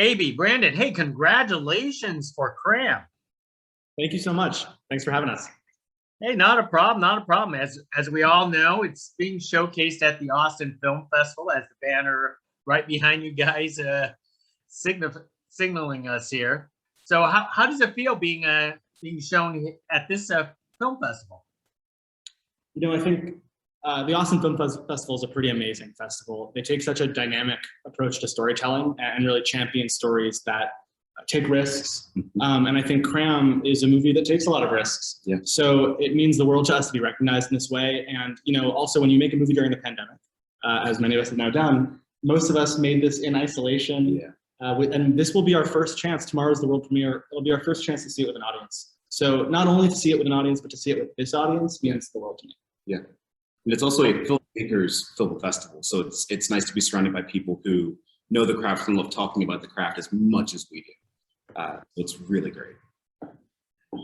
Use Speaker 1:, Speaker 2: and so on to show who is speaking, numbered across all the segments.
Speaker 1: Abie, Brandon, hey, congratulations for Cram.
Speaker 2: Thank you so much. Thanks for having us.
Speaker 1: Hey, not a problem, not a problem. As we all know, it's being showcased at the Austin Film Festival as the banner right behind you guys signaling us here. So how does it feel being shown at this film festival?
Speaker 2: I think the Austin Film Festival is a pretty amazing festival. They take such a dynamic approach to storytelling and really champion stories that take risks. And I think Cram is a movie that takes a lot of risks.
Speaker 3: Yeah.
Speaker 2: So it means the world to us to be recognized in this way. And, also when you make a movie during the pandemic, as many of us have now done, most of us made this in isolation.
Speaker 3: Yeah.
Speaker 2: And this will be our first chance. Tomorrow's the world premiere. It'll be our first chance to see it with an audience. So not only to see it with an audience, but to see it with this audience means the world to me.
Speaker 3: Yeah. And it's also a filmmakers film festival. So it's nice to be surrounded by people who know the craft and love talking about the craft as much as we do. It's really great.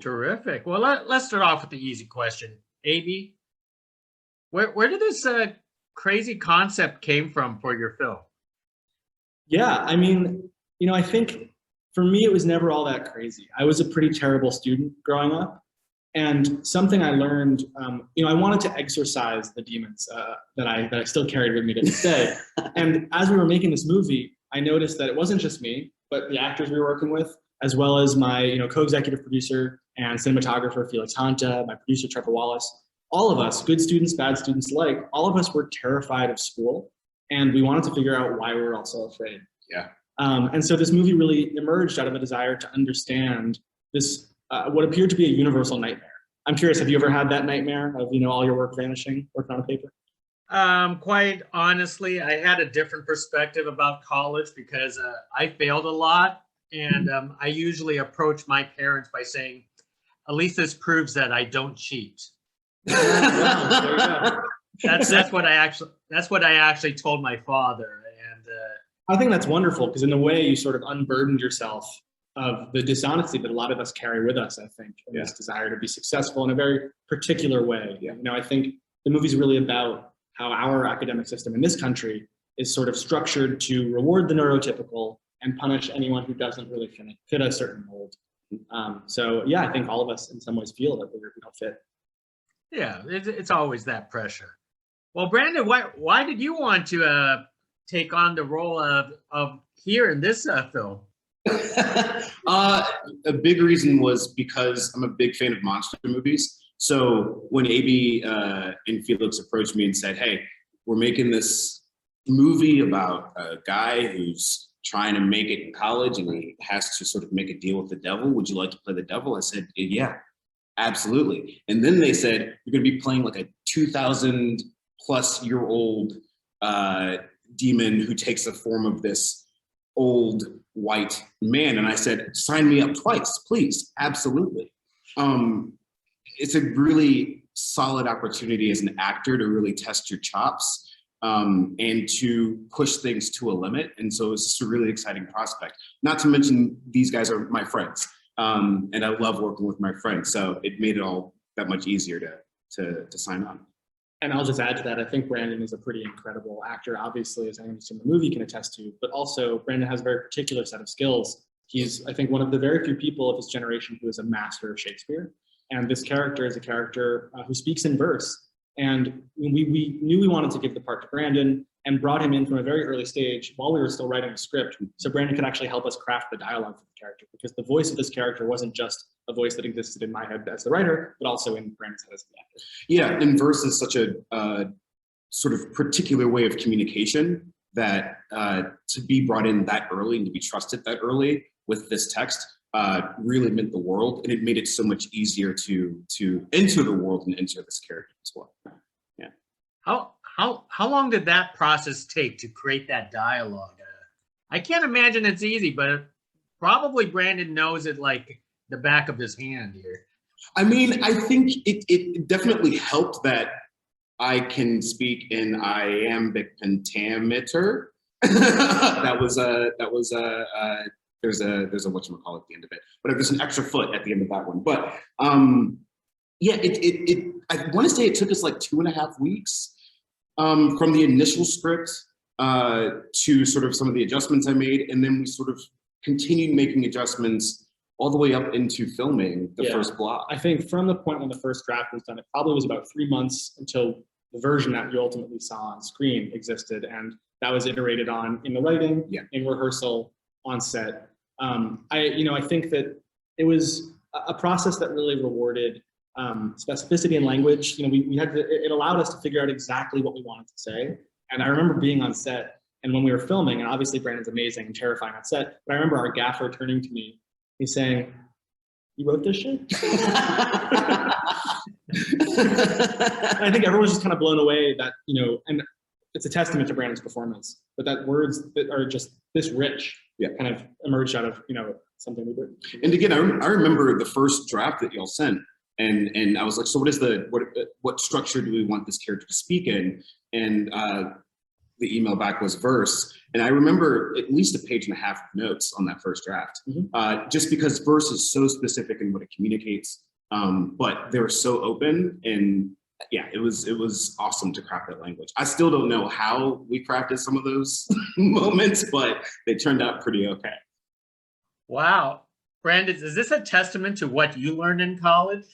Speaker 1: Terrific. Well, let's start off with the easy question. Abie, where did this crazy concept came from for your film?
Speaker 2: Yeah, I mean, I think for me, it was never all that crazy. I was a pretty terrible student growing up. And something I learned, I wanted to exorcise the demons that I still carried with me to this day. And as we were making this movie, I noticed that it wasn't just me, but the actors we were working with, as well as my co-executive producer and cinematographer, Felix Hanta, my producer, Trevor Wallace, all of us, good students, bad students alike, all of us were terrified of school. And we wanted to figure out why we were all so afraid.
Speaker 3: Yeah.
Speaker 2: And so this movie really emerged out of a desire to understand this, what appeared to be a universal nightmare. I'm curious, have you ever had that nightmare of, all your work vanishing, working on a paper?
Speaker 1: Quite honestly, I had a different perspective about college because I failed a lot. And I usually approach my parents by saying, at least this proves that I don't cheat.
Speaker 2: There you go.
Speaker 1: That's what I actually told my father. And
Speaker 2: I think that's wonderful because in a way you sort of unburdened yourself of the dishonesty that a lot of us carry with us, I think, and this desire to be successful in a very particular way.
Speaker 3: Yeah.
Speaker 2: I think the movie's really about how our academic system in this country is sort of structured to reward the neurotypical and punish anyone who doesn't really fit a certain mold. So yeah, I think all of us in some ways feel that we don't fit.
Speaker 1: Yeah, it's always that pressure. Well, Brandon, why did you want to take on the role of here in this film?
Speaker 3: A big reason was because I'm a big fan of monster movies. So when Abie and Felix approached me and said, "Hey, we're making this movie about a guy who's trying to make it in college and he has to sort of make a deal with the devil. Would you like to play the devil?" I said, "Yeah, absolutely." And then they said, "You're going to be playing like a 2,000-plus-year-old demon who takes the form of this old white man." And I said, "Sign me up twice, please." Absolutely. It's a really solid opportunity as an actor to really test your chops and to push things to a limit. And so it's just a really exciting prospect. Not to mention these guys are my friends. And I love working with my friends. So it made it all that much easier to sign on.
Speaker 2: And I'll just add to that, I think Brandon is a pretty incredible actor, obviously, as anyone who's seen the movie can attest to, but also Brandon has a very particular set of skills. He's, I think, one of the very few people of his generation who is a master of Shakespeare. And this character is a character who speaks in verse. And we knew we wanted to give the part to Brandon and brought him in from a very early stage while we were still writing the script. So Brandon could actually help us craft the dialogue for the character, because the voice of this character wasn't just a voice that existed in my head as the writer, but also in Brandon's head as the actor.
Speaker 3: Yeah, and verse is such a sort of particular way of communication that to be brought in that early and to be trusted that early with this text really meant the world, and it made it so much easier to enter the world and enter this character as well. Yeah.
Speaker 1: How long did that process take to create that dialogue? I can't imagine it's easy, but probably Brandon knows it like the back of his hand here.
Speaker 3: I mean, I think it definitely helped that I can speak in iambic pentameter. There's a whatchamacallit at the end of it, but there's an extra foot at the end of that one. But yeah, I want to say it took us like 2.5 weeks from the initial script to sort of some of the adjustments I made, and then we sort of continued making adjustments all the way up into filming the
Speaker 2: Yeah.
Speaker 3: first block.
Speaker 2: I think from the point when the first draft was done, it probably was about 3 months until the version that you ultimately saw on screen existed, and that was iterated on in the writing,
Speaker 3: Yeah.
Speaker 2: in rehearsal, on set. I think that it was a process that really rewarded specificity in language. We had to, it allowed us to figure out exactly what we wanted to say. And I remember being on set, and when we were filming, and obviously Brandon's amazing and terrifying on set, but I remember our gaffer turning to me, he's saying, "You wrote this shit?" I think everyone was just kind of blown away that, and it's a testament to Brandon's performance, but that words that are just this rich kind of emerged out of, something we did.
Speaker 3: And again, I remember the first draft that y'all sent, and I was like, so what structure do we want this character to speak in? And the email back was verse. And I remember at least a page and a half of notes on that first draft, just because verse is so specific in what it communicates. But they were so open, and yeah, it was awesome to craft that language. I still don't know how we crafted some of those moments, but they turned out pretty okay.
Speaker 1: Wow. Brandon, is this a testament to what you learned in college?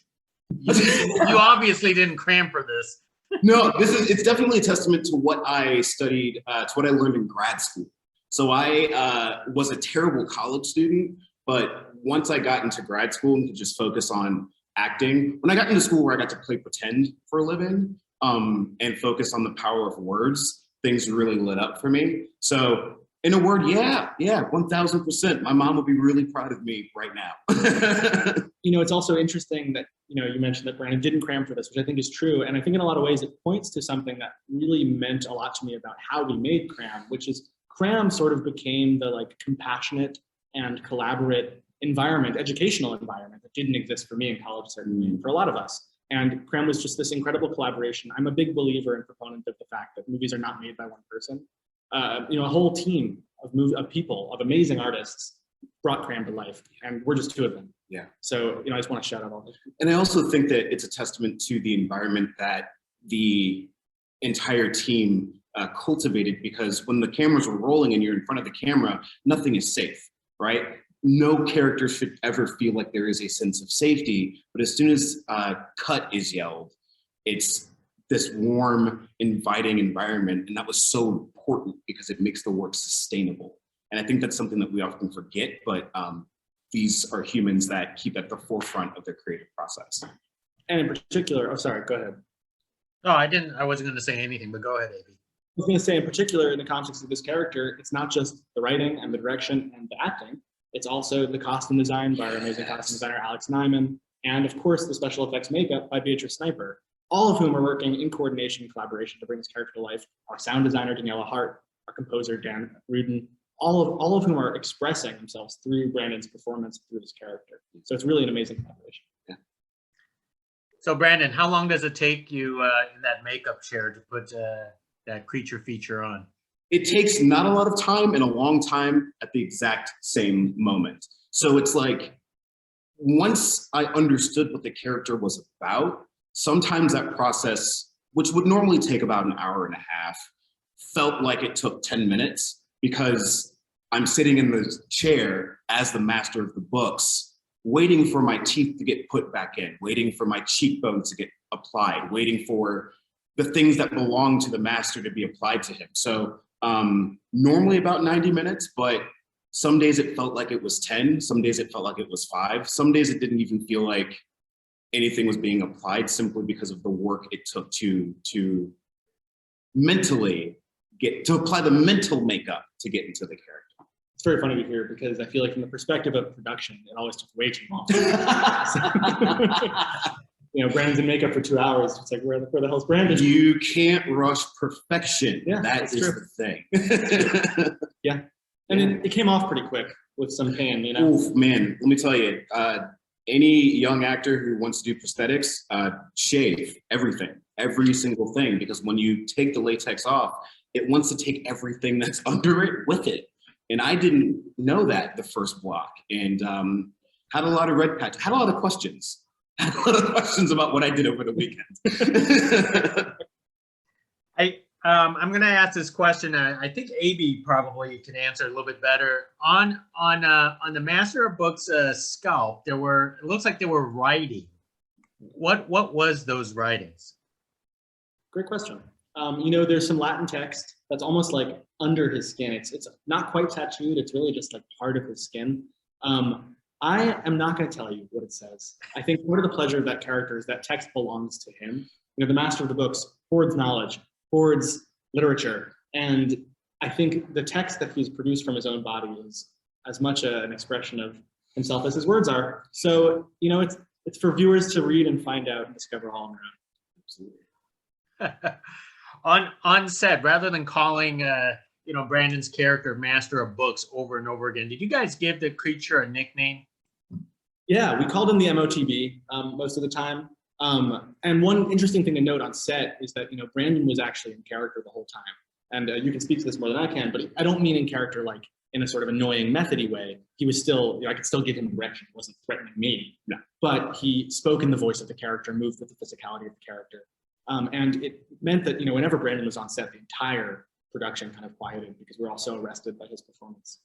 Speaker 1: You obviously didn't cram for this.
Speaker 3: No, it's definitely a testament to what I studied, to what I learned in grad school. So I was a terrible college student, but once I got into grad school and could just focus on acting, when I got into school where I got to play pretend for a living, and focus on the power of words, things really lit up for me. So in a word, yeah, 1000%. My mom would be really proud of me right now.
Speaker 2: It's also interesting that, you mentioned that Brandon didn't cram for this, which I think is true. And I think in a lot of ways it points to something that really meant a lot to me about how we made Cram, which is Cram sort of became the compassionate and collaborate environment, educational environment that didn't exist for me in college, certainly, and for a lot of us. And Cram was just this incredible collaboration. I'm a big believer and proponent of the fact that movies are not made by one person. A whole team of people, of amazing artists brought Cram to life, and we're just two of them.
Speaker 3: Yeah.
Speaker 2: So, I just want to shout out all those people.
Speaker 3: And I also think that it's a testament to the environment that the entire team cultivated, because when the cameras were rolling and you're in front of the camera, nothing is safe, right? No character should ever feel like there is a sense of safety, but as soon as cut is yelled, it's this warm, inviting environment, and that was so important because it makes the work sustainable. And I think that's something that we often forget, but these are humans that keep at the forefront of their creative process.
Speaker 2: And in particular, sorry, go ahead.
Speaker 1: No, I wasn't going to say anything, but go ahead, Abie.
Speaker 2: I was going to say, in particular, in the context of this character, it's not just the writing and the direction and the acting, it's also the costume design by our amazing costume designer, Alex Nyman, and of course, the special effects makeup by Beatrice Sniper, all of whom are working in coordination and collaboration to bring this character to life. Our sound designer, Daniela Hart, our composer, Dan Rudin, all of whom are expressing themselves through Brandon's performance through this character. So it's really an amazing collaboration.
Speaker 3: Yeah.
Speaker 1: So Brandon, how long does it take you in that makeup chair to put that creature feature on?
Speaker 3: It takes not a lot of time and a long time at the exact same moment. So it's like, once I understood what the character was about, sometimes that process, which would normally take about an hour and a half, felt like it took 10 minutes because I'm sitting in the chair as the master of the books, waiting for my teeth to get put back in, waiting for my cheekbones to get applied, waiting for the things that belong to the master to be applied to him. So normally about 90 minutes, but some days it felt like it was 10, some days it felt like it was 5, some days it didn't even feel like anything was being applied, simply because of the work it took to mentally to apply the mental makeup to get into the character.
Speaker 2: It's very funny to hear, because I feel like from the perspective of production, it always took way too long. Brandon's in makeup for 2 hours. It's like, where the hell's Brandon?
Speaker 3: You can't rush perfection.
Speaker 2: Yeah,
Speaker 3: that is
Speaker 2: true.
Speaker 3: the thing.
Speaker 2: Yeah. And it came off pretty quick with some pain,
Speaker 3: Oof, man, let me tell you, any young actor who wants to do prosthetics, shave everything, every single thing, because when you take the latex off, it wants to take everything that's under it with it. And I didn't know that the first block, and had a lot of red patch, had a lot of questions. Had a lot of questions about what I did over the weekend.
Speaker 1: I'm going to ask this question. I think Abie probably can answer it a little bit better. On the Master of Books scalp, it looks like there were writing. What was those writings? Great
Speaker 2: question. There's some Latin text that's almost like under his skin. It's not quite tattooed. It's really just like part of his skin. I am not going to tell you what it says. I think part of the pleasure of that character is that text belongs to him. The Master of the Books hoards knowledge, hoards literature, and I think the text that he's produced from his own body is as much an expression of himself as his words are. So, it's for viewers to read and find out and discover all around.
Speaker 1: Absolutely. On set, rather than calling Brandon's character Master of Books over and over again, did you guys give the creature a nickname?
Speaker 2: Yeah, we called him the MOTB most of the time. And one interesting thing to note on set is that Brandon was actually in character the whole time. And you can speak to this more than I can, but I don't mean in character like in a sort of annoying methody way. He was still, I could still give him direction. He wasn't threatening me. No. But he spoke in the voice of the character, moved with the physicality of the character. And it meant that, whenever Brandon was on set, the entire production kind of quieted because we were all so arrested by his performance.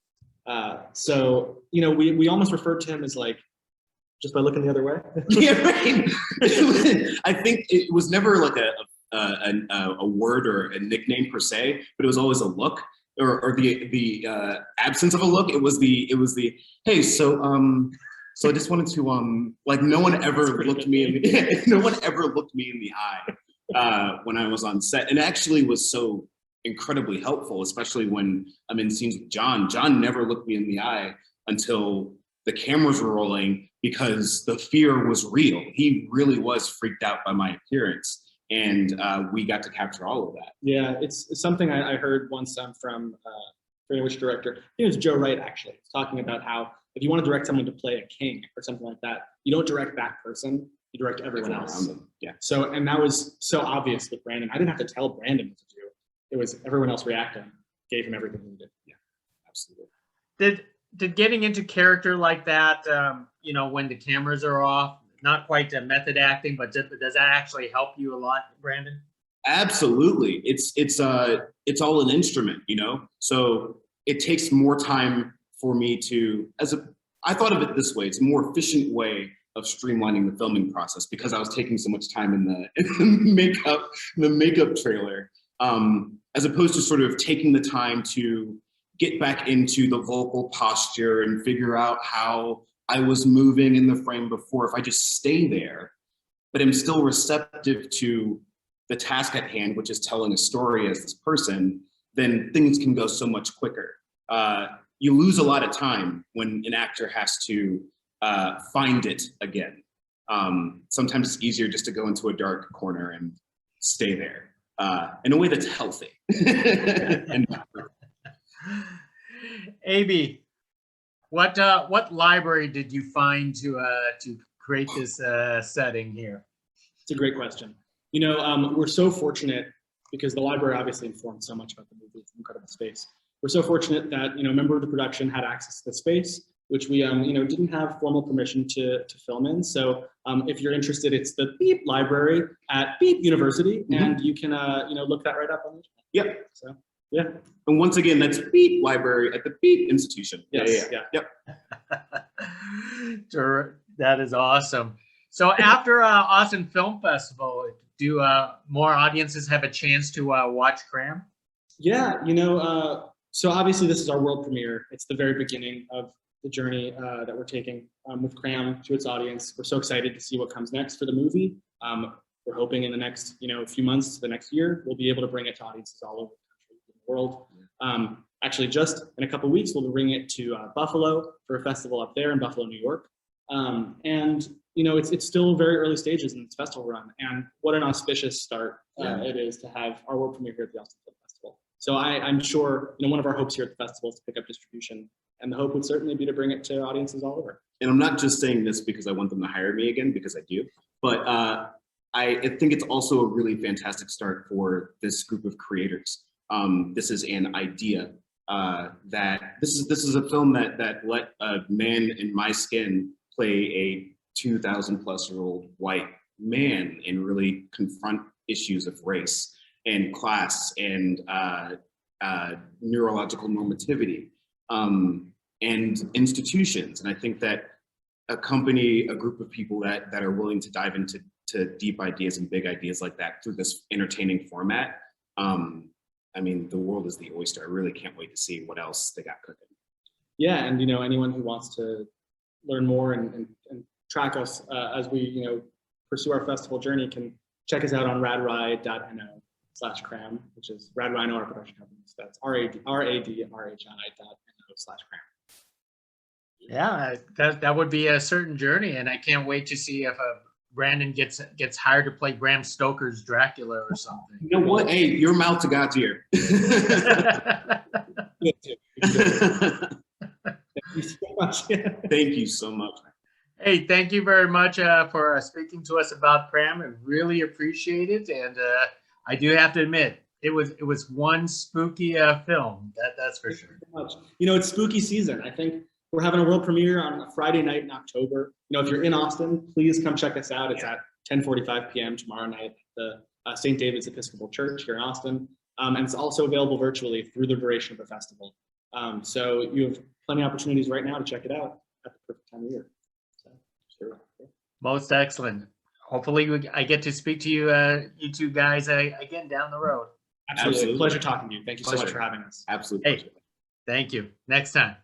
Speaker 2: So, we almost referred to him as like, just by looking the other way.
Speaker 3: Yeah, right. I think it was never like a word or a nickname per se, but it was always a look or the absence of a look. It was the hey, so I just wanted to like no one ever looked me in the eye when I was on set, and actually was so incredibly helpful, especially when I'm in scenes with John. John never looked me in the eye until the cameras were rolling, because the fear was real. He really was freaked out by my appearance, and we got to capture all of that.
Speaker 2: Yeah, it's something I heard once from I forget which director. I think it was Joe Wright, actually, talking about how if you want to direct someone to play a king or something like that, you don't direct that person, you direct everyone else.
Speaker 3: Yeah.
Speaker 2: So, and that was so obvious with Brandon. I didn't have to tell Brandon what to do. It was everyone else reacting, gave him everything he needed.
Speaker 3: Yeah, absolutely.
Speaker 1: Did getting into character like that, when the cameras are off, not quite method acting, but does that actually help you a lot, Brandon?
Speaker 3: Absolutely. It's all an instrument, so it takes more time for me to, I thought of it this way, it's a more efficient way of streamlining the filming process, because I was taking so much time in the makeup trailer, as opposed to sort of taking the time to get back into the vocal posture and figure out how I was moving in the frame before. If I just stay there, but I'm still receptive to the task at hand, which is telling a story as this person, then things can go so much quicker. You lose a lot of time when an actor has to find it again. Sometimes it's easier just to go into a dark corner and stay there in a way that's healthy. And
Speaker 1: Abie, what library did you find to create this setting here?
Speaker 2: It's a great question. We're so fortunate because the library obviously informed so much about the movie. It's an incredible space. We're so fortunate that a member of the production had access to the space, which we didn't have formal permission to film in. So if you're interested, it's the Beep Library at Beep University, and you can look that right up on the internet.
Speaker 3: Yep.
Speaker 2: So yeah.
Speaker 3: And once again, that's Beep Library at the Beep Institution.
Speaker 2: Yes.
Speaker 3: Yeah.
Speaker 2: Yep.
Speaker 1: That is awesome. So after Austin Film Festival, do more audiences have a chance to watch Cram?
Speaker 2: Yeah, so obviously this is our world premiere. It's the very beginning of the journey that we're taking with Cram to its audience. We're so excited to see what comes next for the movie. We're hoping in the next few months to the next year, we'll be able to bring it to audiences all over the country and the world. Actually, just in a couple of weeks, we'll be bringing it to Buffalo for a festival up there in Buffalo, New York. And it's still very early stages in its festival run, and what an auspicious start it is to have our world premiere here at the Austin Film Festival. So I'm sure one of our hopes here at the festival is to pick up distribution, and the hope would certainly be to bring it to audiences all over.
Speaker 3: And I'm not just saying this because I want them to hire me again, because I do, but I think it's also a really fantastic start for this group of creators. This is an idea that this is a film that let a man in my skin play a 2,000+ year old white man and really confront issues of race. and class and neurological normativity and institutions. And I think that a group of people that are willing to dive into deep ideas and big ideas like that through this entertaining format, I mean, the world is the oyster. I really can't wait to see what else they got cooking.
Speaker 2: Yeah, and anyone who wants to learn more and track us as we pursue our festival journey can check us out on radride.no/cram, which is Rad Rhino, our production company. So that's radrhi.no/cram.
Speaker 1: Yeah, that would be a certain journey, and I can't wait to see if Brandon gets hired to play Bram Stoker's Dracula or something.
Speaker 3: You know what? Hey, your mouth to God's ear.
Speaker 2: Thank you so much.
Speaker 3: Thank you so much.
Speaker 1: Hey, thank you very much for speaking to us about Cram. I really appreciate it, and I do have to admit, it was one spooky film. That's for sure.
Speaker 2: Thank you so much. It's spooky season. I think we're having a world premiere on a Friday night in October. If you're in Austin, please come check us out. It's at 10:45 p.m. tomorrow night at the St. David's Episcopal Church here in Austin. And it's also available virtually through the duration of the festival. So you have plenty of opportunities right now to check it out at the perfect time of year. So, sure.
Speaker 1: Most excellent. Hopefully I get to speak to you, you two guys again down the road.
Speaker 2: Absolutely. Pleasure talking to you. Thank you so much for having us.
Speaker 3: Absolutely.
Speaker 1: Hey, thank you. Next time.